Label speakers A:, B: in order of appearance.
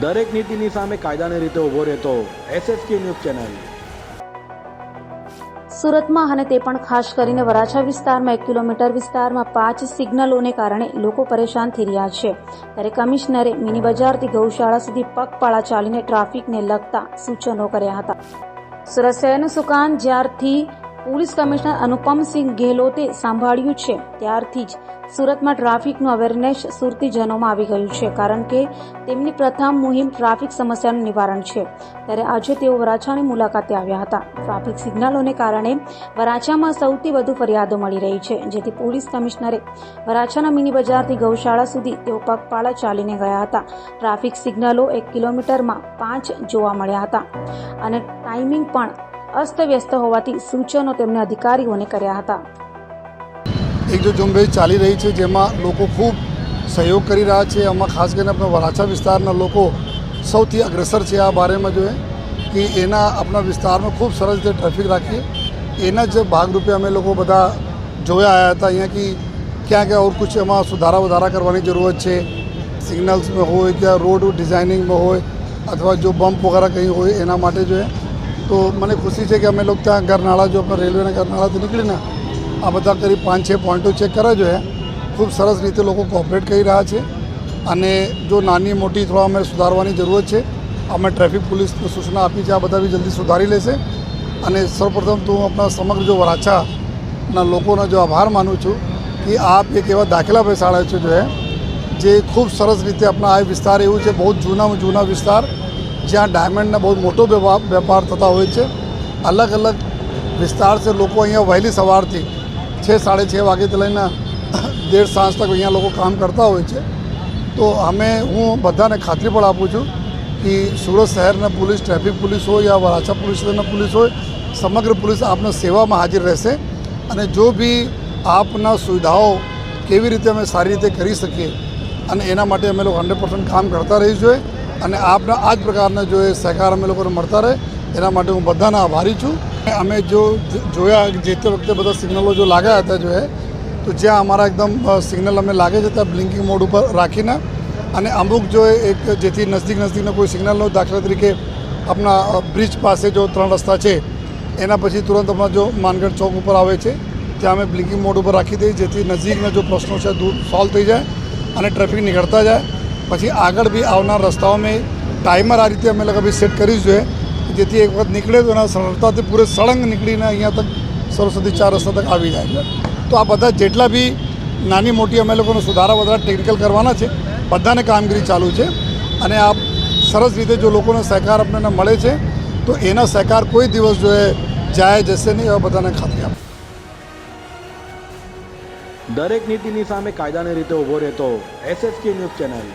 A: દરેક નીતિની સામે કાયદાની રીતે ઊભો રહેતો SSK ન્યૂઝ ચેનલ।
B: સુરતમાં અને તે પણ ખાસ કરીને વરાછા વિસ્તારમાં 1 કિલોમીટર વિસ્તારમાં 5 સિગ્નલોને કારણે લોકો પરેશાન થઈ રહ્યા છે। ત્યારે કમિશનરે મિની બજારથી ગૌશાળા સુધી પગપાળા ચાલીને ટ્રાફિકને લગતા સૂચનો કર્યા હતા। સુરત શહેરનું સુકાન જ્યારથી પોલીસ કમિશનર અનુપમસિંહ ગેહલોતે સંભાળ્યું છે ત્યારથી જ સુરતમાં ટ્રાફિકનું અવેરનેસ સુરતીજનોમાં આવી ગયું છે, કારણ કે તેમની પ્રથમ મુહિમ ટ્રાફિક સમસ્યાનું નિવારણ છે। ત્યારે આજે તેઓ વરાછાની મુલાકાતે આવ્યા હતા। ટ્રાફિક સિગ્નલોને કારણે વરાછામાં સૌથી વધુ ફરિયાદો મળી રહી છે, જેથી પોલીસ કમિશનરે વરાછાના મિની બજારથી ગૌશાળા સુધી તેઓ પગપાળા ચાલીને ગયા હતા। ટ્રાફિક સિગ્નલો 1 કિલોમીટરમાં 5 જોવા મળ્યા હતા અને ટાઈમિંગ પણ અસ્તવ્યસ્ત હોવાથી સૂચનો તેમણે અધિકારીઓને કર્યા હતા।
C: એક જો ઝુંબેશ ચાલી રહી છે જેમાં લોકો ખૂબ સહયોગ કરી રહ્યા છે। આમાં ખાસ કરીને આપણા વરાછા વિસ્તારના લોકો સૌથી અગ્રેસર છે આ બારેમાં જો કે એના આપણા વિસ્તારમાં ખૂબ સરસ રીતે ટ્રાફિક રાખીએ એના જ ભાગરૂપે અમે લોકો બધા જોયા આવ્યા હતા અહીંયા કે ક્યાં ક્યાં ઓર કુછ એમાં સુધારા વધારા કરવાની જરૂરત છે। સિગ્નલ્સમાં હોય કે રોડ ડિઝાઇનિંગમાં હોય અથવા જો બમ્પ વગેરે કંઈ હોય એના માટે જો તો મને ખુશી છે કે અમે લોકો ત્યાં ગરનાળા જો આપણા રેલવેના ગરનાળાથી નીકળીને આ બધા કરીબ 5-6 પોઈન્ટો ચેક કર્યા જો ખૂબ સરસ રીતે લોકો કોઓપરેટ કરી રહ્યા છે અને જો નાની મોટી થોડા અમે સુધારવાની જરૂરત છે। અમે ટ્રાફિક પોલીસને સૂચના આપી છે, આ બધા બી જલ્દી સુધારી લેશે અને સૌપ્રથમ તો હું આપણા સમગ્ર જો વરાછાના લોકોનો જો આભાર માનું છું કે આપ એક એવા દાખલા બેસાડે છે જો જે ખૂબ સરસ રીતે આપણા આ વિસ્તાર એવું છે બહુ જૂના વિસ્તાર જ્યાં ડાયમંડના બહુ મોટો વેપાર થતા હોય છે। અલગ અલગ વિસ્તાર છે લોકો અહીંયા વહેલી સવારથી 6-6:30 વાગ્યાથી લઈને 1:30 સાંજ તક અહીંયા લોકો કામ કરતા હોય છે। તો હું બધાને ખાતરી પણ આપું છું કે સુરત શહેરના પોલીસ, ટ્રાફિક પોલીસ હોય યા વરાછા પોલીસ સ્ટેશનના પોલીસ હોય, સમગ્ર પોલીસ આપના સેવામાં હાજર રહેશે અને જો બી આપના સુવિધાઓ કેવી રીતે અમે સારી રીતે કરી શકીએ અને એના માટે અમે લોકો 100% કામ કરતા રહીશું અને આપના આ જ પ્રકારના જો સહકાર અમે લોકોને મળતા રહે એના માટે હું બધાના આભારી છું। અમે જો જોયા જે તે વખતે બધા સિગ્નલો જો લાગ્યા હતા જો તો જ્યાં અમારા એકદમ સિગ્નલ અમે લાગે છે ત્યાં બ્લિંકિંગ મોડ ઉપર રાખીને અને અમુક જો એક જેથી નજીકના કોઈ સિગ્નલનો દાખલા તરીકે આપણા બ્રિજ પાસે જો 3 રસ્તા છે એના પછી તુરંત આપણા જો માનગઢ ચોક ઉપર આવે છે ત્યાં અમે બ્લિંકિંગ મોડ ઉપર રાખી દઈએ જેથી નજીકના જો પ્રશ્નો છે દૂર સોલ્વ થઈ જાય અને ટ્રાફિક નીકળતા જાય। પછી આગળ બી આવનાર રસ્તાઓમાં ટાઈમર આ રીતે અમે લોકો બી સેટ કરી જોઈએ જેથી એક વખત નીકળે તો એના સરળતાથી પૂરે સળંગ નીકળીને અહીંયા તક સરસ્વતી 4 રસ્તા તક આવી જાય। તો આ બધા જેટલા બી નાની મોટી અમે લોકોને સુધારા વધારા ટેકનિકલ કરવાના છે બધાને કામગીરી ચાલુ છે અને આ સરસ રીતે જો લોકોનો સહકાર આપણને મળે છે તો એના સહકાર કોઈ દિવસ જો જાય જશે નહીં એવા બધાને ખાતરી આપે।
A: દરેક નીતિની સામે કાયદાની રીતે ઊભો રહેતો SSK ન્યૂઝ ચેનલ।